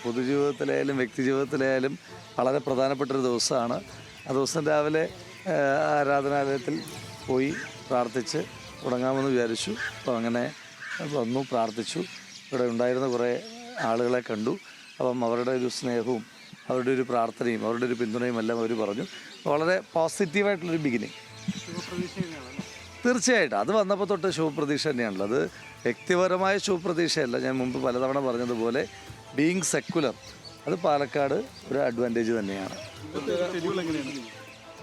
പൊതുജീവിതത്തിലായാലും വ്യക്തിജീവിതത്തിലായാലും വളരെ പ്രധാനപ്പെട്ടൊരു ദിവസമാണ്. ആ ദിവസം രാവിലെ ആരാധനാലയത്തിൽ പോയി പ്രാർത്ഥിച്ച് തുടങ്ങാമെന്ന് വിചാരിച്ചു. അപ്പോൾ അങ്ങനെ വന്നു, പ്രാർത്ഥിച്ചു. ഇവിടെ ഉണ്ടായിരുന്ന കുറേ ആളുകളെ കണ്ടു. അപ്പം അവരുടെ ഒരു സ്നേഹവും അവരുടെ ഒരു പ്രാർത്ഥനയും അവരുടെ ഒരു പിന്തുണയും എല്ലാം അവർ പറഞ്ഞു. വളരെ പോസിറ്റീവായിട്ടുള്ളൊരു ബിഗിനിങ്. തീർച്ചയായിട്ടും അത് വന്നപ്പോൾ തൊട്ട് ശുഭപ്രതീക്ഷ തന്നെയാണല്ലോ. അത് വ്യക്തിപരമായ ശുഭപ്രതീക്ഷയല്ല. ഞാൻ മുമ്പ് പലതവണ പറഞ്ഞതുപോലെ ബീയിങ് സെക്കുലർ അത് പാലക്കാട് ഒരു അഡ്വാൻറ്റേജ് തന്നെയാണ്.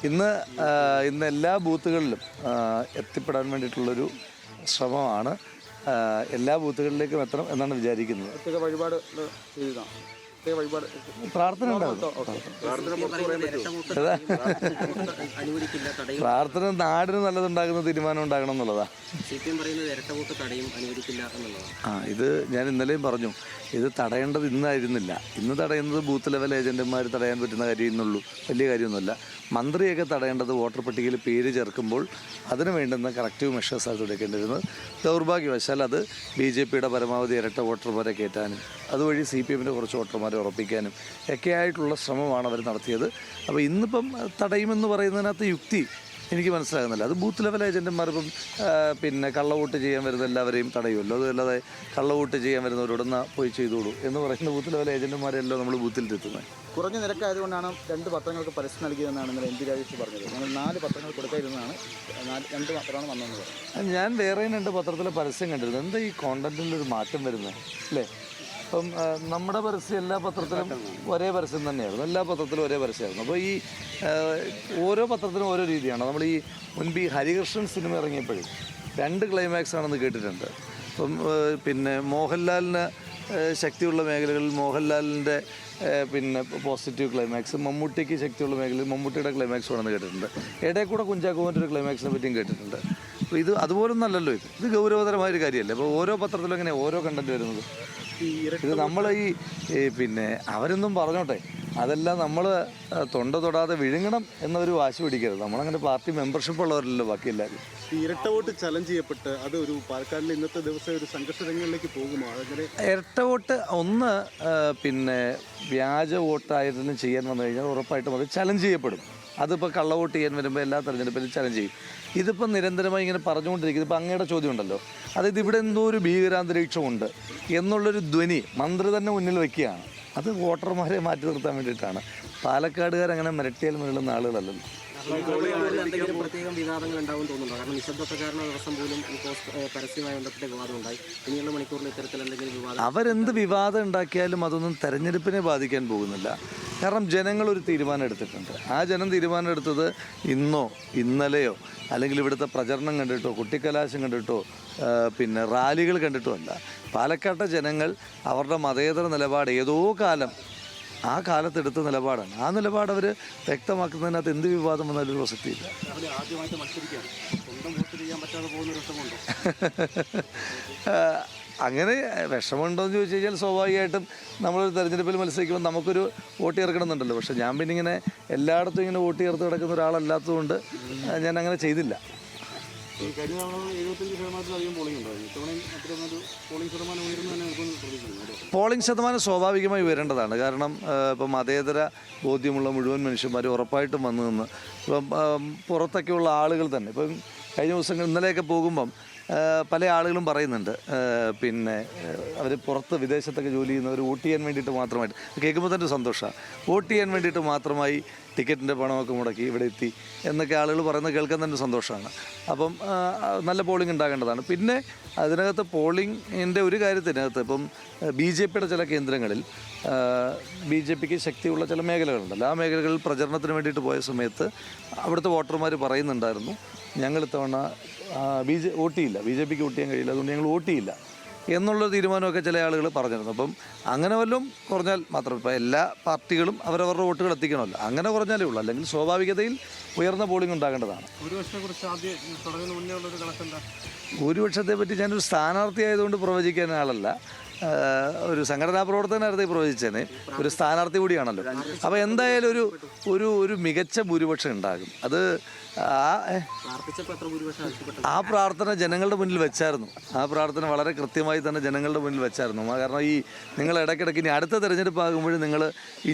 ഇന്ന് എല്ലാ ബൂത്തുകളിലും എത്തിപ്പെടാൻ വേണ്ടിയിട്ടുള്ളൊരു ശ്രമമാണ്. എല്ലാ ബൂത്തുകളിലേക്കും എത്തണം എന്നാണ് വിചാരിക്കുന്നത്. പ്രാർത്ഥന ഉണ്ടാവും. പ്രാർത്ഥന നാടിന് നല്ലതുണ്ടാകുന്ന തീരുമാനം ഉണ്ടാകണം എന്നുള്ളതാണ്. ഇത് ഞാൻ ഇന്നലെയും പറഞ്ഞു. ഇത് തടയേണ്ടത് ഇന്നായിരുന്നില്ല. ഇന്ന് തടയുന്നത് ബൂത്ത് ലെവൽ ഏജന്റുമാർ തടയാൻ പറ്റുന്ന കാര്യമെന്നുള്ളൂ, വലിയ കാര്യമൊന്നുമല്ല. മന്ത്രിയൊക്കെ തടയേണ്ടത് വോട്ടർ പട്ടികയിൽ പേര് ചേർക്കുമ്പോൾ അതിന് വേണ്ടുന്ന കറക്റ്റീവ് മെഷേഴ്സാണ് എടുക്കേണ്ടിരുന്നത്. ദൗർഭാഗ്യവശാൽ അത് BJPയുടെ പരമാവധി ഇരട്ട വോട്ടർമാരെ കയറ്റാനും അതുവഴി CPMൻ്റെ കുറച്ച് വോട്ടർമാരെ ഉറപ്പിക്കാനും ഒക്കെയായിട്ടുള്ള ശ്രമമാണ് അവർ നടത്തിയത്. അപ്പോൾ ഇന്നിപ്പം തടയുമെന്ന് പറയുന്നതിനകത്ത് യുക്തി എനിക്ക് മനസ്സിലാകുന്നില്ല. അത് ബൂത്ത് ലെവൽ ഏജൻറ്റുമാർ ഇപ്പം കള്ളവോട്ട് ചെയ്യാൻ വരുന്ന എല്ലാവരെയും തടയുമല്ലോ. അതല്ലാതെ കള്ളവോട്ട് ചെയ്യാൻ വരുന്നവരോടൊന്ന് പോയി ചെയ്തോളൂ എന്ന് പറയുന്ന ബൂത്ത് ലെവൽ ഏജൻറ്റുമാരെല്ലാം നമ്മൾ ബൂത്തിലെത്തുന്നത്. കുറഞ്ഞ നിരക്കായതുകൊണ്ടാണ് 2 പത്രങ്ങൾക്ക് പരസ്യം നൽകിയതെന്നാണ് ഇന്നലെ MP രാജേഷ് പറഞ്ഞത്. ഞങ്ങൾ 4 പത്രങ്ങൾ കൊടുക്കാതിരുന്നതാണ്, 2 പത്രമാണ് വന്നതെന്ന് പറഞ്ഞു. ഞാൻ വേറെയും 2 പത്രത്തിലെ പരസ്യം കണ്ടിരുന്നു. എന്താ ഈ കോണ്ടന്റിലൊരു മാറ്റം വരുന്നത് അല്ലേ? അപ്പം നമ്മുടെ പരസ്യം എല്ലാ പത്രത്തിലും ഒരേ പരസ്യം തന്നെയായിരുന്നു, എല്ലാ പത്രത്തിലും ഒരേ പരസ്യമായിരുന്നു. അപ്പോൾ ഈ ഓരോ പത്രത്തിനും ഓരോ രീതിയാണ്. നമ്മൾ ഈ മുൻപ് ഈ ഹരികൃഷ്ണൻ സിനിമ ഇറങ്ങിയപ്പോഴും 2 ക്ലൈമാക്സ് ആണെന്ന് കേട്ടിട്ടുണ്ട്. അപ്പം മോഹൻലാലിന് ശക്തിയുള്ള മേഖലകളിൽ മോഹൻലാലിൻ്റെ പോസിറ്റീവ് ക്ലൈമാക്സ്, മമ്മൂട്ടിക്ക് ശക്തിയുള്ള മേഖലയിൽ മമ്മൂട്ടിയുടെ ക്ലൈമാക്സ് ആണെന്ന് കേട്ടിട്ടുണ്ട്. ഇടയിൽ കൂടെ കുഞ്ചാക്കോൻ്റെ ഒരു ക്ലൈമാക്സിനെ പറ്റിയും കേട്ടിട്ടുണ്ട്. അപ്പോൾ ഇത് അതുപോലൊന്നല്ലല്ലോ. ഇത് ഗൗരവതരമായൊരു കാര്യമല്ലേ. അപ്പോൾ ഓരോ പത്രത്തിലും എങ്ങനെ ഓരോ കണ്ടന്റ് വരുന്നത്. ഇത് നമ്മൾ അവരൊന്നും പറഞ്ഞോട്ടെ, അതെല്ലാം നമ്മൾ തൊണ്ട തൊടാതെ വിഴുങ്ങണം എന്നൊരു വാശി പിടിക്കരുത്. നമ്മളങ്ങനെ പാർട്ടി മെമ്പർഷിപ്പ് ഉള്ളവരല്ലോ ബാക്കി എല്ലാവരും. ഇരട്ട വോട്ട് ചലഞ്ച് ചെയ്യപ്പെട്ട് അത് ഒരു പാലക്കാടിലെ ഇന്നത്തെ ദിവസം ഒരു സംഘർഷങ്ങളിലേക്ക് പോകുമോ? അങ്ങനെ ഇരട്ട വോട്ട് വ്യാജ വോട്ടായിരുന്നു ചെയ്യാൻ വന്നു കഴിഞ്ഞാൽ ഉറപ്പായിട്ടും അത് ചലഞ്ച് ചെയ്യപ്പെടും. അതിപ്പോൾ കള്ളവോട്ട് ചെയ്യാൻ വരുമ്പോൾ എല്ലാ തെരഞ്ഞെടുപ്പിലും ചലഞ്ച് ചെയ്യും. ഇതിപ്പോൾ നിരന്തരമായി ഇങ്ങനെ പറഞ്ഞുകൊണ്ടിരിക്കുന്നത്. ഇപ്പോൾ അങ്ങയുടെ ചോദ്യം ഉണ്ടല്ലോ, അതായത് ഇവിടെ എന്തോ ഒരു ഭീകരാന്തരീക്ഷമുണ്ട് എന്നുള്ളൊരു ധ്വനി മന്ത്രി തന്നെ മുന്നിൽ വയ്ക്കുകയാണ്. അത് വോട്ടർമാരെ മാറ്റി നിർത്താൻ വേണ്ടിയിട്ടാണ്. പാലക്കാടുകാരങ്ങനെ മിരട്ടിയാൽ മുള്ളുന്ന ആളുകളല്ലല്ലോ. പ്രത്യേകം വിവാദങ്ങൾ ഉണ്ടാവും തോന്നുന്നുണ്ടോ? കാരണം നിശബ്ദ പ്രചാരണ ദിവസം പോലും പരസ്യമായി ബന്ധപ്പെട്ട വിവാദം ഉണ്ടായി. ഇനിയുള്ള മണിക്കൂറിൽ ഇത്തരത്തിൽ എന്തെങ്കിലും വിവാദം അവരെന്ത് വിവാദം ഉണ്ടാക്കിയാലും അതൊന്നും തെരഞ്ഞെടുപ്പിനെ ബാധിക്കാൻ പോകുന്നില്ല. കാരണം ജനങ്ങളൊരു തീരുമാനം എടുത്തിട്ടുണ്ട്. ആ തീരുമാനം എടുത്തത് ഇന്നോ ഇന്നലെയോ അല്ലെങ്കിൽ ഇവിടുത്തെ പ്രചരണം കണ്ടിട്ടോ കുട്ടിക്കലാശം കണ്ടിട്ടോ റാലികൾ കണ്ടിട്ടോ അല്ല. പാലക്കാട്ടെ ജനങ്ങൾ അവരുടെ മതേതര നിലപാട് ഏതോ കാലം ആ കാലത്തെടുത്ത നിലപാടാണ്. ആ നിലപാട് അവർ വ്യക്തമാക്കുന്നതിനകത്ത് എന്ത് വിവാദം വന്നാലും ഒരു പ്രസക്തിയില്ല. അങ്ങനെ വിഷമമുണ്ടോയെന്ന് ചോദിച്ചു കഴിഞ്ഞാൽ സ്വാഭാവികമായിട്ടും നമ്മളൊരു തെരഞ്ഞെടുപ്പിൽ മത്സരിക്കുമ്പോൾ നമുക്കൊരു വോട്ട് ചേർക്കണമെന്നുണ്ടല്ലോ. പക്ഷേ ഞാൻ ഇങ്ങനെ എല്ലായിടത്തും ഇങ്ങനെ വോട്ട് ചേർത്ത് കിടക്കുന്ന ഒരാളല്ലാത്തതുകൊണ്ട് ഞാൻ അങ്ങനെ ചെയ്തില്ല. പോളിംഗ് ശതമാനം സ്വാഭാവികമായി ഉയരേണ്ടതാണ്. കാരണം ഇപ്പം മതേതര ബോധ്യമുള്ള മുഴുവൻ മനുഷ്യന്മാരും ഉറപ്പായിട്ടും വന്നു നിന്ന് ഇപ്പം പുറത്തൊക്കെയുള്ള ആളുകൾ തന്നെ ഇപ്പം കഴിഞ്ഞ ദിവസങ്ങൾ ഇന്നലെയൊക്കെ പോകുമ്പം പല ആളുകളും പറയുന്നുണ്ട് അവർ പുറത്ത് വിദേശത്തൊക്കെ ജോലി ചെയ്യുന്നവർ വോട്ട് ചെയ്യാൻ വേണ്ടിയിട്ട് മാത്രമായിട്ട് കേൾക്കുമ്പോൾ തന്നെ സന്തോഷമാണ്. വോട്ട് ചെയ്യാൻ വേണ്ടിയിട്ട് മാത്രമായി ടിക്കറ്റിൻ്റെ പണമൊക്കെ മുടക്കി ഇവിടെ എത്തി എന്നൊക്കെ ആളുകൾ പറയുന്നത് കേൾക്കാൻ തന്നെ സന്തോഷമാണ്. അപ്പം നല്ല പോളിംഗ് ഉണ്ടാകേണ്ടതാണ്. പിന്നെ അതിനകത്ത് പോളിങ്ങിൻ്റെ ഒരു കാര്യത്തിനകത്ത് ഇപ്പം BJPയുടെ ചില കേന്ദ്രങ്ങളിൽ BJPക്ക് ശക്തിയുള്ള ചില മേഖലകളുണ്ടല്ലോ. ആ മേഖലകളിൽ പ്രചരണത്തിന് വേണ്ടിയിട്ട് പോയ സമയത്ത് അവിടുത്തെ വോട്ടർമാർ പറയുന്നുണ്ടായിരുന്നു, ഞങ്ങൾ ഇത്തവണ വോട്ട് ചെയ്യില്ല, BJPക്ക് വോട്ട് ചെയ്യാൻ കഴിയില്ല, അതുകൊണ്ട് ഞങ്ങൾ വോട്ട് ചെയ്യില്ല എന്നുള്ള തീരുമാനമൊക്കെ ചില ആളുകൾ പറഞ്ഞിരുന്നു. അപ്പം അങ്ങനെ വല്ലതും കുറഞ്ഞാൽ മാത്രം ഇപ്പോൾ എല്ലാ പാർട്ടികളും അവരവരുടെ വോട്ടുകൾ എത്തിക്കണമല്ലോ. അങ്ങനെ കുറഞ്ഞാലേ ഉള്ളൂ. അല്ലെങ്കിൽ സ്വാഭാവികതയിൽ ഉയർന്ന പോളിംഗ് ഉണ്ടാകേണ്ടതാണ്. ഭൂരിപക്ഷത്തെ പറ്റി ഞാനൊരു സ്ഥാനാർത്ഥി ആയതുകൊണ്ട് പ്രവചിക്കാൻ ആളല്ല. ഒരു സംഘടനാ പ്രവർത്തകനായിരുന്നു ഈ പ്രവചിച്ചേനെ, ഒരു സ്ഥാനാർത്ഥി കൂടിയാണല്ലോ. അപ്പോൾ എന്തായാലും ഒരു ഒരു ഒരു മികച്ച ഭൂരിപക്ഷം ഉണ്ടാകും. അത് പ്രാർത്ഥിച്ചപ്പോൾ എത്ര ഭൂരിപക്ഷം ആവശ്യപ്പെട്ടു? ആ പ്രാർത്ഥന ജനങ്ങളുടെ മുന്നിൽ വെച്ചായിരുന്നു. ആ പ്രാർത്ഥന വളരെ കൃത്യമായി തന്നെ ജനങ്ങളുടെ മുന്നിൽ വെച്ചായിരുന്നു. കാരണം ഈ നിങ്ങൾ ഇടയ്ക്കിടയ്ക്ക് ഇനി അടുത്ത തെരഞ്ഞെടുപ്പ് ആകുമ്പോഴും നിങ്ങൾ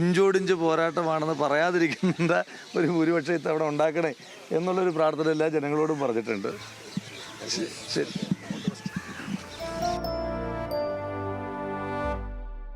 ഇഞ്ചോടിഞ്ച് പോരാട്ടമാണെന്ന് പറയാതിരിക്കുന്ന ഒരു ഭൂരിപക്ഷം ഇത്തവണ ഉണ്ടാക്കണേ എന്നുള്ളൊരു പ്രാർത്ഥന എല്ലാ ജനങ്ങളോടും പറഞ്ഞിട്ടുണ്ട്. ശരി.